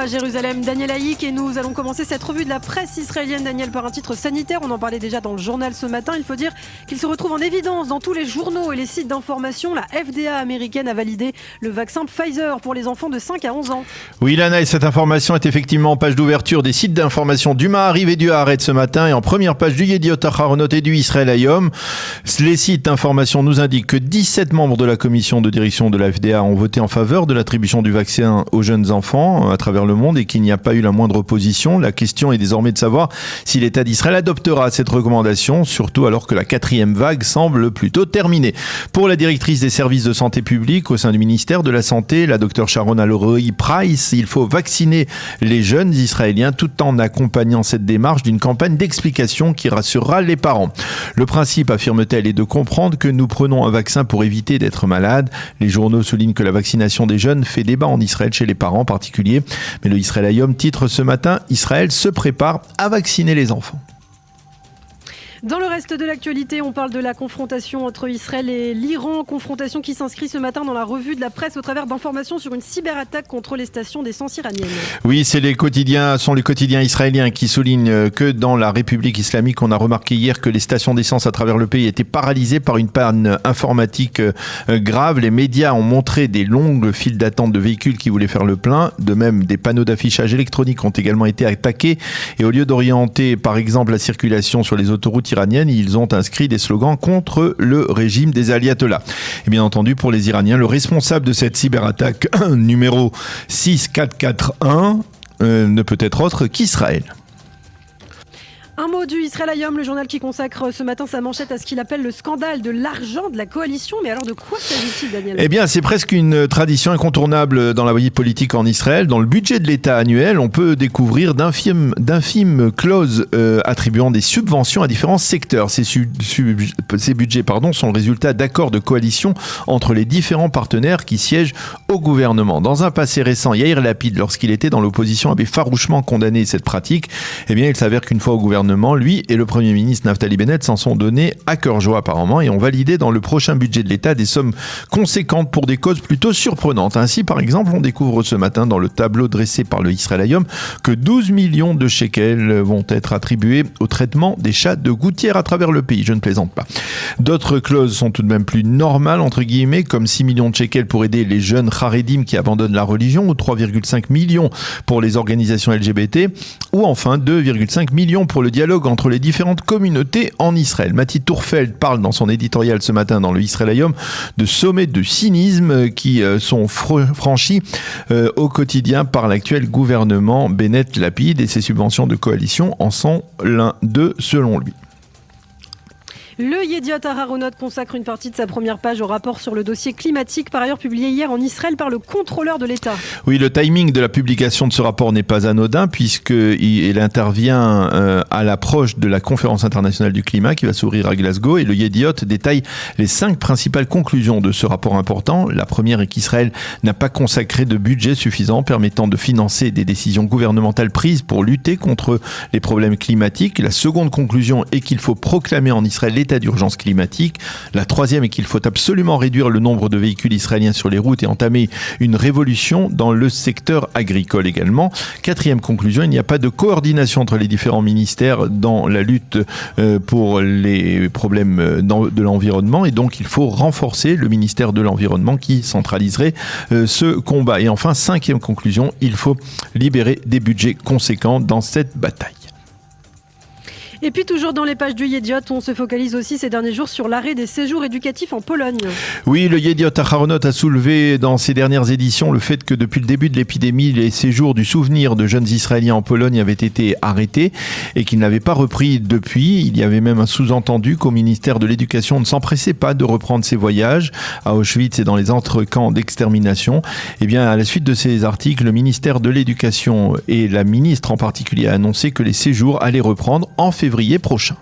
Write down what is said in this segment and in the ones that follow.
à Jérusalem, Daniel Haïk, et nous allons commencer cette revue de la presse israélienne, Daniel, par un titre sanitaire. On en parlait déjà dans le journal ce matin. Il faut dire qu'il se retrouve en évidence dans tous les journaux et les sites d'information. La FDA américaine a validé le vaccin Pfizer pour les enfants de 5 à 11 ans. Oui, Lana, et cette information est effectivement en page d'ouverture des sites d'information du Ma'ariv et du Haaretz ce matin, et en première page du Yediot Aharonot et du Israël Hayom. Les sites d'information nous indiquent que 17 membres de la commission de direction de la FDA ont voté en faveur de l'attribution du vaccin aux jeunes enfants à travers le monde et qu'il n'y a pas eu la moindre opposition. La question est désormais de savoir si l'État d'Israël adoptera cette recommandation, surtout alors que la 4e vague semble plutôt terminée. Pour la directrice des services de santé publique au sein du ministère de la Santé, la Dr Sharon Alroi-Price, il faut vacciner les jeunes Israéliens tout en accompagnant cette démarche d'une campagne d'explication qui rassurera les parents. Le principe, affirme-t-elle, est de comprendre que nous prenons un vaccin pour éviter d'être malade. Les journaux soulignent que la vaccination des jeunes fait débat en Israël chez les parents en particulier. Mais le Israël Hayom titre ce matin « Israël se prépare à vacciner les enfants ». Dans le reste de l'actualité, on parle de la confrontation entre Israël et l'Iran. Confrontation qui s'inscrit ce matin dans la revue de la presse au travers d'informations sur une cyberattaque contre les stations d'essence iraniennes. Oui, sont les quotidiens israéliens qui soulignent que dans la République islamique, on a remarqué hier que les stations d'essence à travers le pays étaient paralysées par une panne informatique grave. Les médias ont montré des longues files d'attente de véhicules qui voulaient faire le plein. De même, des panneaux d'affichage électroniques ont également été attaqués. Et au lieu d'orienter, par exemple, la circulation sur les autoroutes iraniennes, ils ont inscrit des slogans contre le régime des ayatollahs. Et bien entendu, pour les Iraniens, le responsable de cette cyberattaque numéro 6441 ne peut être autre qu'Israël. Un mot du Israël Hayom, le journal qui consacre ce matin sa manchette à ce qu'il appelle le scandale de l'argent de la coalition. Mais alors de quoi s'agit-il, Daniel ? Eh bien, c'est presque une tradition incontournable dans la vie politique en Israël. Dans le budget de l'État annuel, on peut découvrir d'infimes clauses attribuant des subventions à différents secteurs. Ces budgets sont le résultat d'accords de coalition entre les différents partenaires qui siègent au gouvernement. Dans un passé récent, Yair Lapid, lorsqu'il était dans l'opposition, avait farouchement condamné cette pratique. Eh bien, il s'avère qu'une fois au gouvernement, lui et le Premier ministre Naftali Bennett s'en sont donnés à cœur joie apparemment et ont validé dans le prochain budget de l'État des sommes conséquentes pour des causes plutôt surprenantes. Ainsi, par exemple, on découvre ce matin dans le tableau dressé par le Israël Hayom que 12 millions de shekels vont être attribués au traitement des chats de gouttière à travers le pays. Je ne plaisante pas. D'autres clauses sont tout de même plus normales, entre guillemets, comme 6 millions de shekels pour aider les jeunes Haredim qui abandonnent la religion ou 3,5 millions pour les organisations LGBT ou enfin 2,5 millions pour le dialogue entre les différentes communautés en Israël. Mati Tourfeld parle dans son éditorial ce matin dans le Israël Hayom de sommets de cynisme qui sont franchis au quotidien par l'actuel gouvernement Bennett-Lapid et ses subventions de coalition en sont l'un d'eux selon lui. Le Yediot Aharonot consacre une partie de sa première page au rapport sur le dossier climatique, par ailleurs publié hier en Israël par le contrôleur de l'État. Oui, le timing de la publication de ce rapport n'est pas anodin puisqu'il intervient à l'approche de la conférence internationale du climat qui va s'ouvrir à Glasgow et le Yediot détaille les 5 principales conclusions de ce rapport important. La première est qu'Israël n'a pas consacré de budget suffisant permettant de financer des décisions gouvernementales prises pour lutter contre les problèmes climatiques. La seconde conclusion est qu'il faut proclamer en Israël l'état d'urgence climatique. La troisième est qu'il faut absolument réduire le nombre de véhicules israéliens sur les routes et entamer une révolution dans le secteur agricole également. Quatrième conclusion, il n'y a pas de coordination entre les différents ministères dans la lutte pour les problèmes de l'environnement et donc il faut renforcer le ministère de l'Environnement qui centraliserait ce combat. Et enfin, cinquième conclusion, il faut libérer des budgets conséquents dans cette bataille. Et puis toujours dans les pages du Yediot, on se focalise aussi ces derniers jours sur l'arrêt des séjours éducatifs en Pologne. Oui, le Yediot Aharonot a soulevé dans ses dernières éditions le fait que depuis le début de l'épidémie, les séjours du souvenir de jeunes Israéliens en Pologne avaient été arrêtés et qu'ils n'avaient pas repris depuis. Il y avait même un sous-entendu qu'au ministère de l'Éducation on ne s'empressait pas de reprendre ces voyages à Auschwitz et dans les entre-camps d'extermination. Eh bien, à la suite de ces articles, le ministère de l'Éducation et la ministre en particulier a annoncé que les séjours allaient reprendre en février prochain.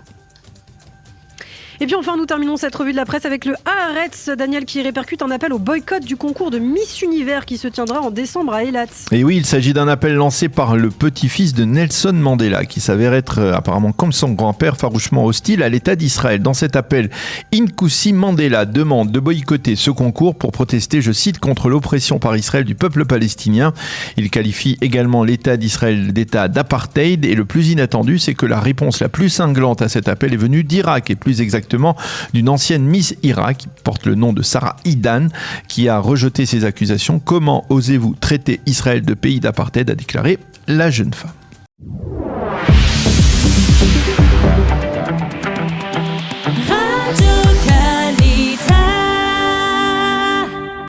Et puis enfin, nous terminons cette revue de la presse avec le Haaretz, Daniel, qui répercute un appel au boycott du concours de Miss Univers qui se tiendra en décembre à Eilat. Et oui, il s'agit d'un appel lancé par le petit-fils de Nelson Mandela, qui s'avère être apparemment comme son grand-père farouchement hostile à l'État d'Israël. Dans cet appel, Nkosi Mandela demande de boycotter ce concours pour protester, je cite, contre l'oppression par Israël du peuple palestinien. Il qualifie également l'État d'Israël d'État d'apartheid et le plus inattendu, c'est que la réponse la plus cinglante à cet appel est venue d'Irak et plus exactement d'une ancienne Miss Irak qui porte le nom de Sarah Idan qui a rejeté ces accusations. Comment osez-vous traiter Israël de pays d'apartheid, a déclaré la jeune femme.